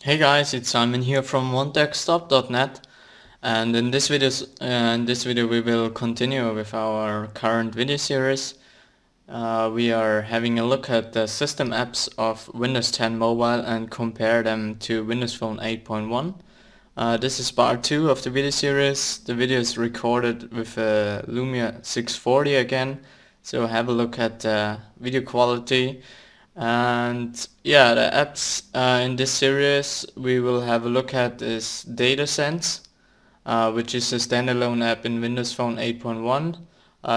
Hey guys, it's Simon here from OneDesktop.net, and in this video we will continue with our current video series. We are having a look at the system apps of Windows 10 Mobile and compare them to Windows Phone 8.1. This is part 2 of the video series. The video is recorded with a Lumia 640 again, so have a look at the video quality. And yeah, the apps in this series we will have a look at is DataSense, which is a standalone app in Windows Phone 8.1.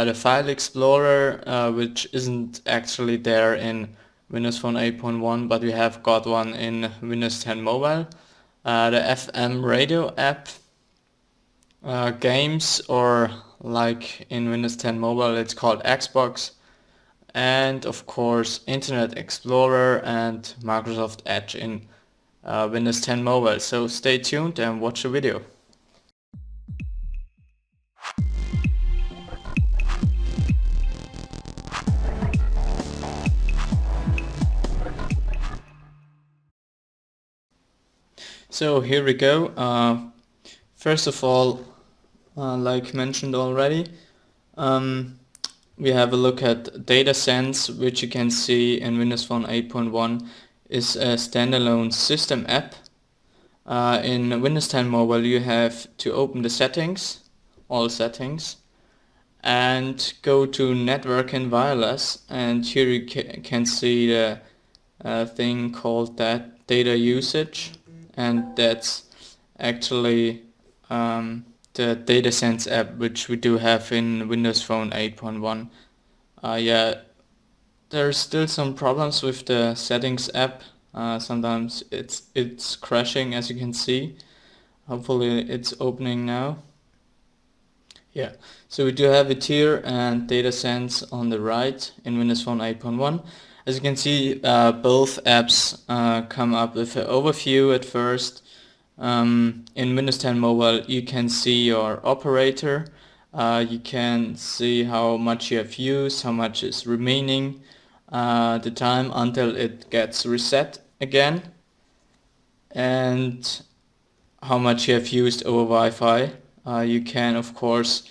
The File Explorer, which isn't actually there in Windows Phone 8.1, but we have got one in Windows 10 Mobile. The FM radio app, games, or like in Windows 10 Mobile it's called Xbox, and of course Internet Explorer and Microsoft Edge in Windows 10 Mobile. So stay tuned and watch the video. So here we go. First of all, like mentioned already, we have a look at DataSense, which you can see in Windows Phone 8.1 is a standalone system app. In Windows 10 Mobile you have to open the settings, all settings, and go to Network and Wireless, and here you can see the thing called that data usage, and that's actually the DataSense app, which we do have in Windows Phone 8.1. Yeah, there's still some problems with the settings app. Sometimes it's crashing, as you can see. Hopefully it's opening now. Yeah, so we do have it here, and DataSense on the right in Windows Phone 8.1. As you can see, both apps come up with an overview at first. In Windows 10 Mobile you can see your operator, you can see how much you have used, how much is remaining, the time until it gets reset again, and how much you have used over Wi-Fi. You can of course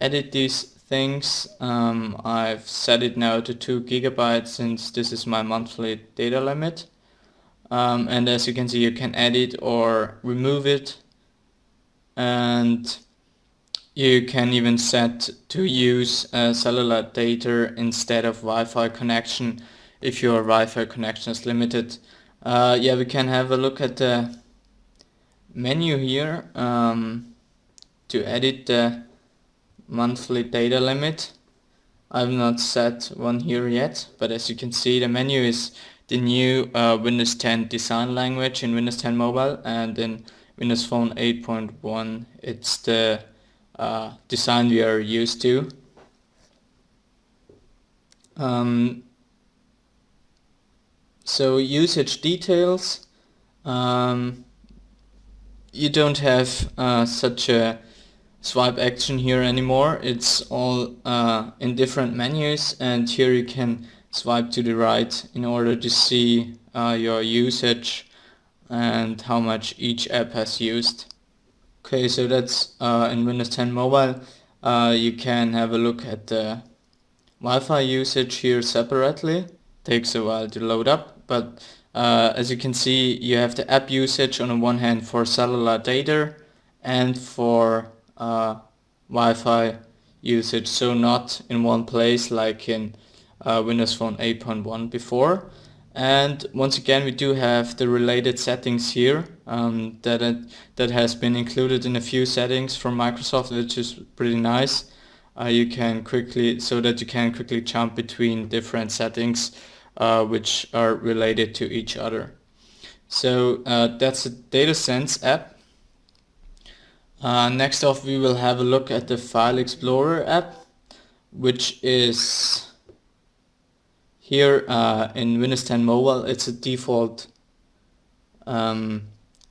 edit these things. I've set it now to 2 GB since this is my monthly data limit. And as you can see, you can edit or remove it, and you can even set to use cellular data instead of Wi-Fi connection if your Wi-Fi connection is limited. Yeah, we can have a look at the menu here to edit the monthly data limit. I've not set one here yet, but as you can see, the menu is the new Windows 10 design language in Windows 10 Mobile, and in Windows Phone 8.1 it's the design we are used to. So usage details, you don't have such a swipe action here anymore. It's all in different menus, and here you can swipe to the right in order to see your usage and how much each app has used. Okay, so that's in Windows 10 Mobile. You can have a look at the Wi-Fi usage here separately. Takes a while to load up, but as you can see, you have the app usage on the one hand for cellular data and for Wi-Fi usage, so not in one place like in Windows Phone 8.1 before. And once again we do have the related settings here that has been included in a few settings from Microsoft, which is pretty nice. You can quickly jump between different settings which are related to each other. So that's the DataSense app. Next off we will have a look at the File Explorer app, which is here in Windows 10 Mobile. It's a default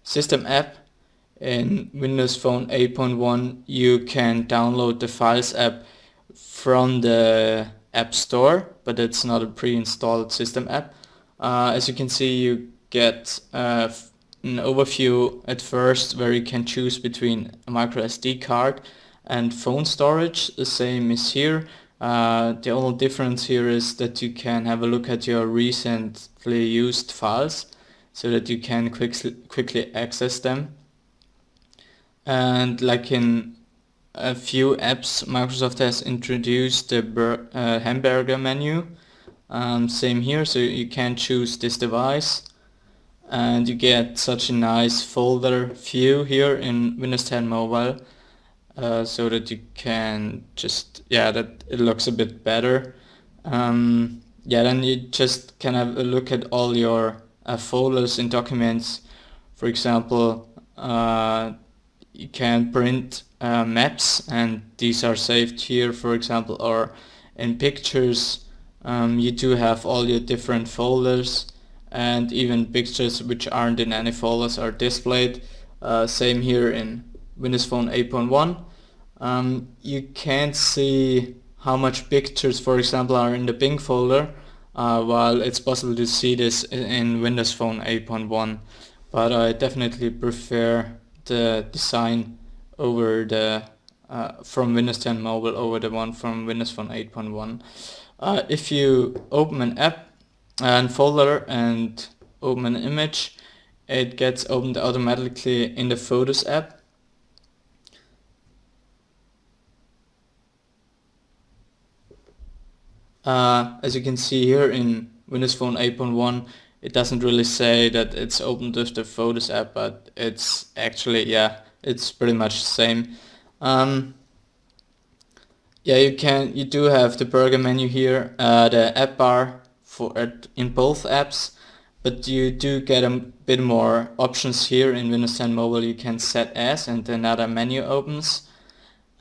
system app. In Windows Phone 8.1 you can download the Files app from the App Store, but it's not a pre-installed system app. As you can see, you get an overview at first where you can choose between a micro SD card and phone storage. The same is here. The only difference here is that you can have a look at your recently used files so that you can quickly access them. And like in a few apps, Microsoft has introduced the hamburger menu. Same here, so you can choose this device and you get such a nice folder view here in Windows 10 Mobile, so that you can just, that it looks a bit better. Then you just can have a look at all your folders in documents. For example, you can print maps and these are saved here, for example, or in pictures. You do have all your different folders, and even pictures which aren't in any folders are displayed. Same here in Windows Phone 8.1. You can't see how much pictures, for example, are in the Bing folder, while it's possible to see this in Windows Phone 8.1. But I definitely prefer the design over the from Windows 10 Mobile over the one from Windows Phone 8.1. If you open an app and folder and open an image, it gets opened automatically in the Photos app. As you can see here in Windows Phone 8.1, it doesn't really say that it's opened with the Photos app, but it's actually, it's pretty much the same. You do have the burger menu here, the app bar for in both apps, but you do get a bit more options here in Windows 10 Mobile. You can set as and another menu opens.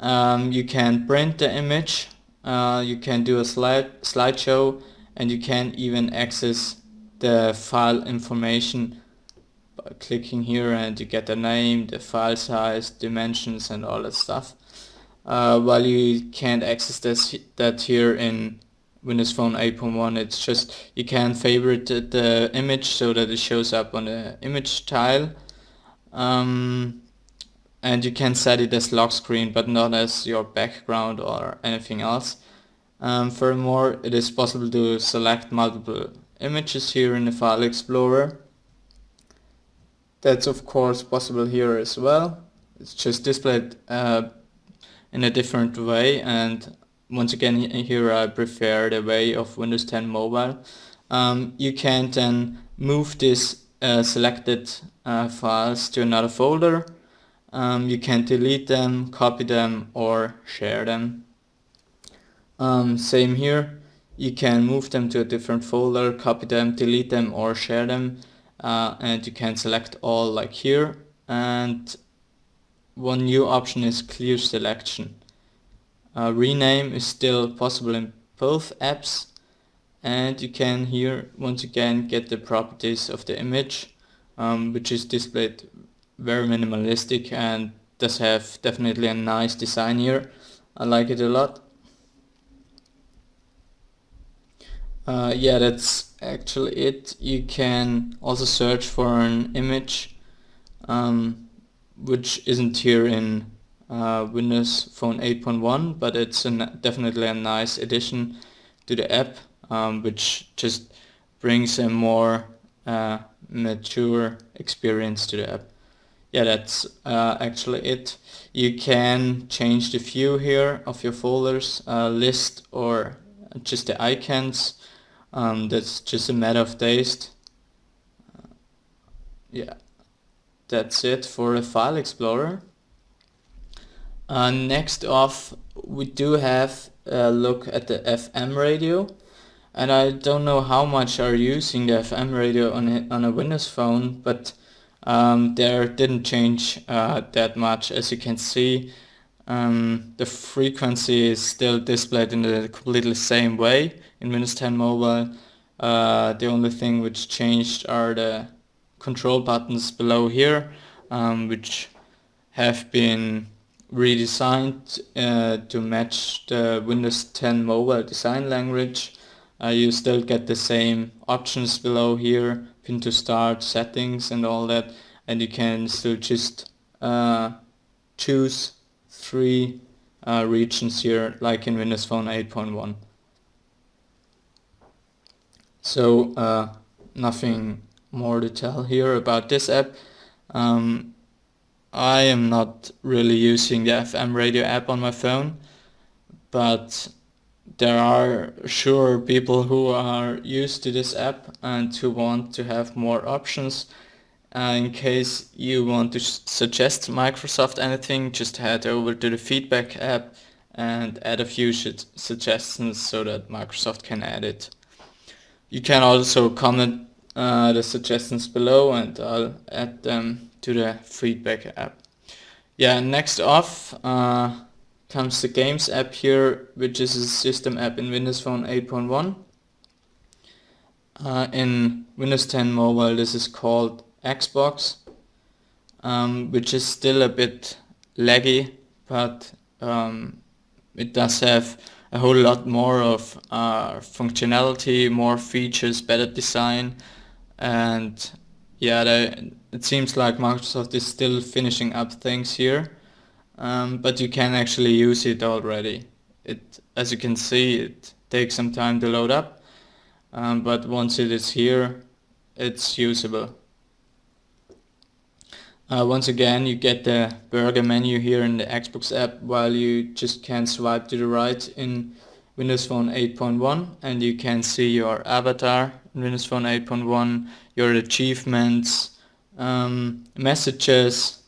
You can print the image, you can do a slideshow, and you can even access the file information by clicking here, and you get the name, the file size, dimensions, and all that stuff. While you can't access that here in Windows Phone 8.1, it's just you can favorite the image so that it shows up on the image tile, and you can set it as lock screen but not as your background or anything else. Furthermore, it is possible to select multiple images here in the File Explorer. That's of course possible here as well. It's just displayed in a different way, and once again here I prefer the way of Windows 10 Mobile. You can then move these selected files to another folder. You can delete them, copy them, or share them. Same here, you can move them to a different folder, copy them, delete them, or share them, and you can select all like here. And one new option is clear selection. Rename is still possible in both apps, and you can here once again get the properties of the image, which is displayed very minimalistic and does have definitely a nice design here. I like it a lot. That's actually it. You can also search for an image which isn't here in Windows Phone 8.1, but it's definitely a nice addition to the app, which just brings a more mature experience to the app. That's actually it. You can change the view here of your folders, list, or just the icons. That's just a matter of taste. That's it for the File Explorer. Next off, we do have a look at the FM radio, and I don't know how much are using the FM radio on a Windows phone, but there didn't change that much. As you can see, the frequency is still displayed in the completely same way in Windows 10 Mobile. The only thing which changed are the control buttons below here, which have been redesigned to match the Windows 10 Mobile design language. You still get the same options below here, pin to start, settings, and all that. and you can still just choose 3 regions here, like in Windows Phone 8.1. So nothing more to tell here about this app. I am not really using the FM radio app on my phone, but there are sure people who are used to this app and who want to have more options. In case you want to suggest Microsoft anything, just head over to the feedback app and add a few suggestions so that Microsoft can add it. You can also comment the suggestions below and I'll add them to the feedback app. Yeah, next off comes the Games app here, which is a system app in Windows Phone 8.1. In Windows 10 Mobile this is called Xbox, which is still a bit laggy, but it does have a whole lot more of functionality, more features, better design, and yeah, it seems like Microsoft is still finishing up things here, but you can actually use it already. As you can see, it takes some time to load up, but once it is here, it's usable. Once again, you get the burger menu here in the Xbox app, while you just can swipe to the right in Windows Phone 8.1, and you can see your avatar in Windows Phone 8.1, your achievements, messages,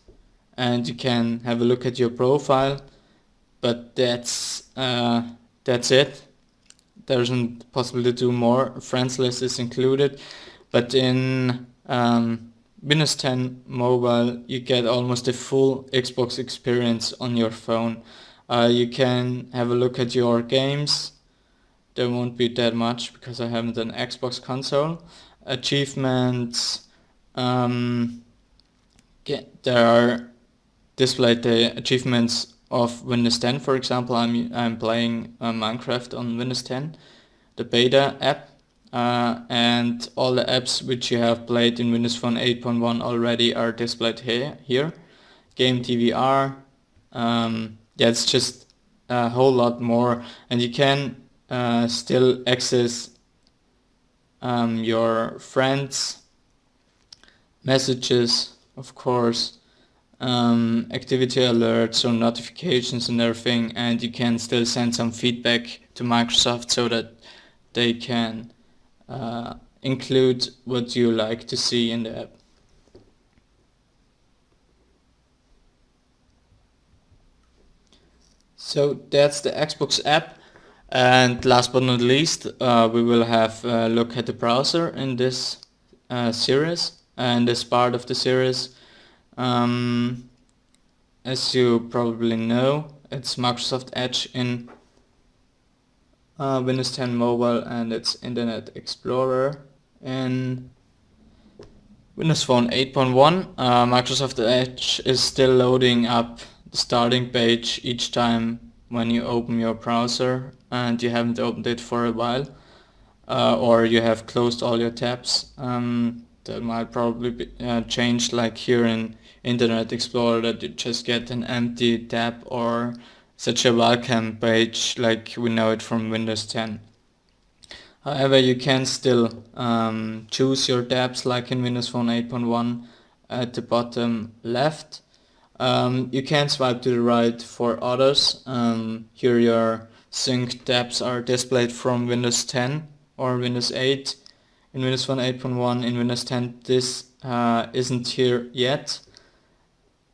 and you can have a look at your profile. But that's it. There isn't possible to do more. Friends list is included, but in Windows 10 Mobile you get almost a full Xbox experience on your phone. You can have a look at your games. There won't be that much because I haven't an Xbox console. Achievements, there are displayed the achievements of Windows 10. For example, I'm playing Minecraft on Windows 10, the beta app. And all the apps which you have played in Windows Phone 8.1 already are displayed here. Game TVR, yeah, it's just a whole lot more, and you can still access your friends, messages, of course, activity alerts or notifications and everything, and you can still send some feedback to Microsoft so that they can include what you like to see in the app. So that's the Xbox app, and last but not least we will have a look at the browser in this series and this part of the series. As you probably know, it's Microsoft Edge in Windows 10 Mobile, and it's Internet Explorer in Windows Phone 8.1. Microsoft Edge is still loading up the starting page each time when you open your browser and you haven't opened it for a while, or you have closed all your tabs. That might probably be changed, like here in Internet Explorer, that you just get an empty tab or such a welcome page like we know it from Windows 10. However, you can still choose your tabs like in Windows Phone 8.1 at the bottom left. You can swipe to the right for others. Here your synced tabs are displayed from Windows 10 or Windows 8. In Windows Phone 8.1, in Windows 10 this isn't here yet,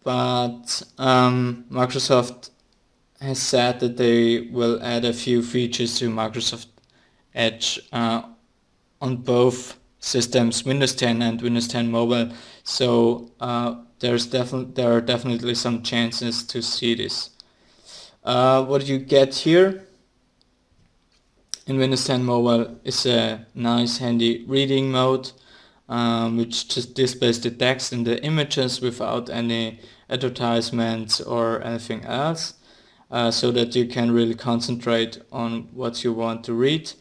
but Microsoft has said that they will add a few features to Microsoft Edge on both systems, Windows 10 and Windows 10 Mobile. So there are definitely some chances to see this. What you get here in Windows 10 Mobile is a nice handy reading mode, which just displays the text and the images without any advertisements or anything else, so that you can really concentrate on what you want to read.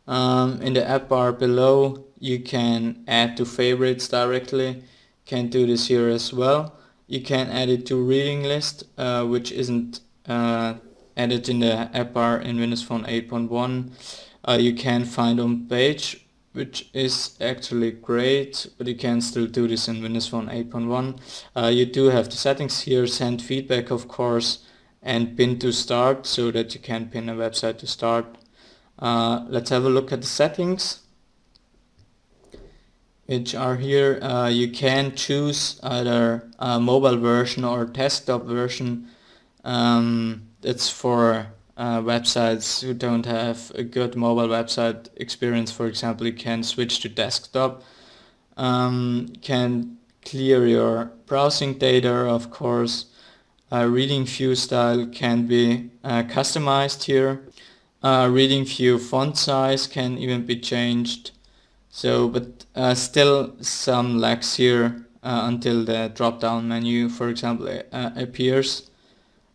In the app bar below you can add to favorites directly, can do this here as well. You can add it to reading list, which isn't added in the app bar in Windows Phone 8.1. You can find on page, which is actually great, but you can still do this in Windows Phone 8.1. You do have the settings here, send feedback of course, and pin to start, so that you can pin a website to start. Let's have a look at the settings, which are here. You can choose either a mobile version or desktop version. It's for websites who don't have a good mobile website experience. For example, you can switch to desktop. Can clear your browsing data, of course. Reading view style can be customized here. Reading view font size can even be changed. So, but still some lags here until the drop-down menu, for example, appears.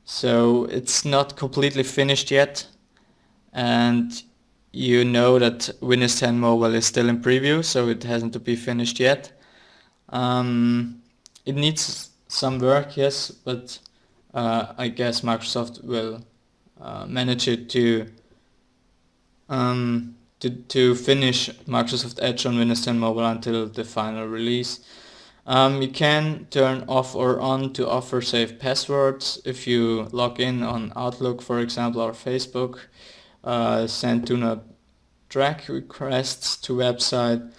So it's not completely finished yet, and you know that Windows 10 Mobile is still in preview, so it hasn't to be finished yet. It needs some work, yes, but I guess Microsoft will manage it to finish Microsoft Edge on Windows 10 Mobile until the final release. You can turn off or on to offer safe passwords if you log in on Outlook, for example, or Facebook. Send do not track requests to website.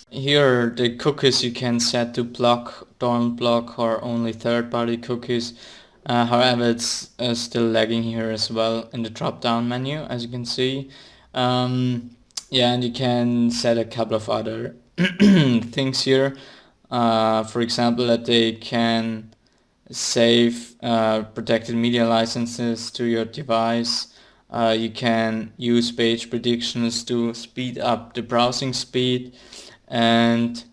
Here the cookies you can set to block, don't block, or only third-party cookies. However, it's still lagging here as well in the drop-down menu, as you can see. Yeah, and you can set a couple of other things here. For example, that they can save protected media licenses to your device. You can use page predictions to speed up the browsing speed, and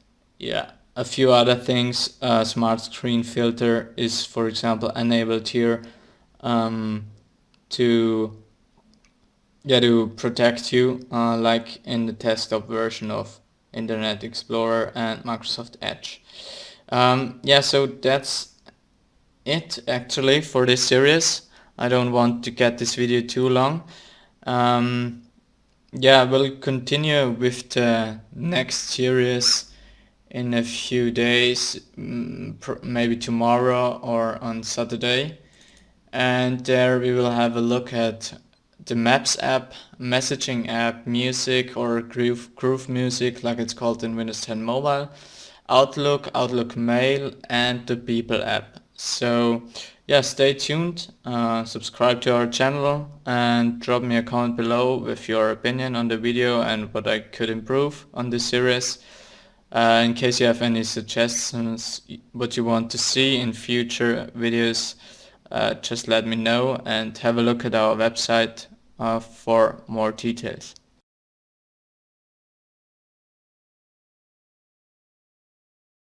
yeah, a few other things. Smart screen filter is, for example, enabled here to protect you, like in the desktop version of Internet Explorer and Microsoft Edge. Yeah, so that's it actually for this series. I don't want to get this video too long. Yeah, we'll continue with the next series in a few days, maybe tomorrow or on Saturday, and there we will have a look at the Maps app, messaging app, music or groove music like it's called in Windows 10 Mobile, Outlook, Outlook Mail, and the People app. So yeah, stay tuned, subscribe to our channel, and drop me a comment below with your opinion on the video and what I could improve on this series. In case you have any suggestions what you want to see in future videos, just let me know, and have a look at our website for more details.